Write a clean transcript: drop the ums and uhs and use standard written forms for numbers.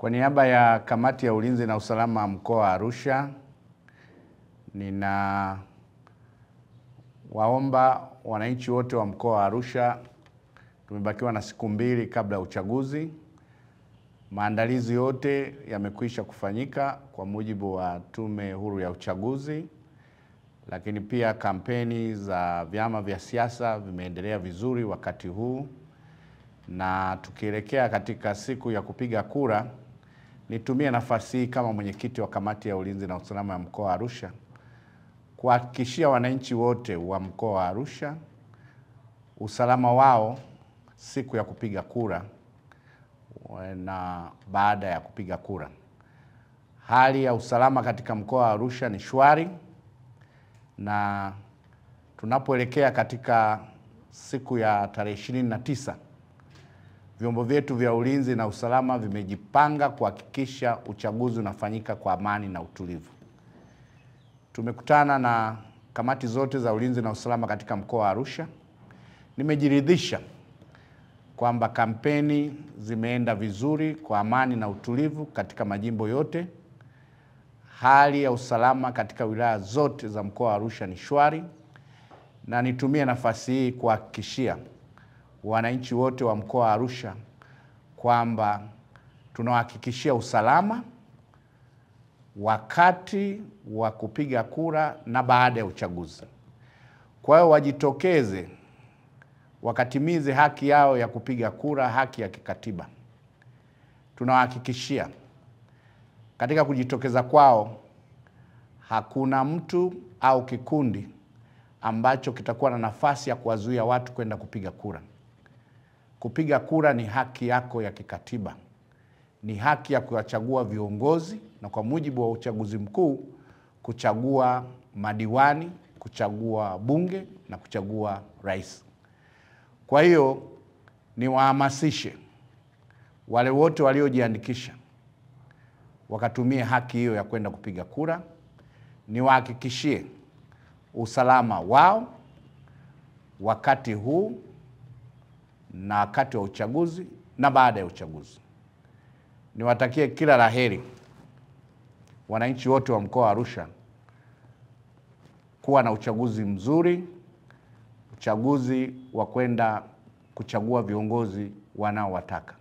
Kwa niaba ya Kamati ya Ulinzi na Usalama mkoa wa Arusha, ninawaomba wananchi wote wa mkoa wa Arusha, tumebakiwa na siku 2 kabla ya uchaguzi. Maandalizi yote yamekwisha kufanyika kwa mujibu wa Tume Huru ya Uchaguzi, lakini pia kampeni za vyama vya siasa vimeendelea vizuri wakati huu, na tukielekea katika siku ya kupiga kura, nitumie nafasi hii kama mwenyekiti wa Kamati ya Ulinzi na Usalama ya mkoa wa Arusha kuhakikishia wananchi wote wa mkoa wa Arusha usalama wao siku ya kupiga kura na baada ya kupiga kura. Hali ya usalama katika mkoa wa Arusha ni shwari, na tunapoelekea katika siku ya tarehe 29, vyombo vyetu vya ulinzi na usalama vimejipanga kuhakikisha uchaguzi unafanyika kwa amani na utulivu. Tumekutana na kamati zote za ulinzi na usalama katika mkoa wa Arusha. Nimejiridhisha kwamba kampeni zimeenda vizuri kwa amani na utulivu katika majimbo yote. Hali ya usalama katika wilaya zote za mkoa wa Arusha ni shwari, na nitumie nafasi hii kuhakikishia wananchi wote wa mkoa wa Arusha kwamba tunawahakikishia usalama wakati wa kupiga kura na baada ya uchaguzi. Kwa hiyo wajitokeze wakatimize haki yao ya kupiga kura, haki ya kikatiba. Tunawahakikishia katika kujitokeza kwao hakuna mtu au kikundi ambacho kitakuwa na nafasi ya kuwazuia watu kwenda kupiga kura. Kupiga kura ni haki yako ya kikatiba. Ni haki ya kuwachagua viongozi, na kwa mujibu wa uchaguzi mkuu kuchagua madiwani, kuchagua bunge na kuchagua rais. Kwa hiyo niwahamasishe wale wote waliojiandikisha wakatumie haki hiyo ya kwenda kupiga kura. Niwahakikishie usalama wao wakati huu na wakati wa uchaguzi na baada ya uchaguzi. Niwatakie kila laheri wananchi wote wa mkoa wa Arusha kuwa na uchaguzi mzuri, uchaguzi wa kwenda kuchagua viongozi wanaowataka.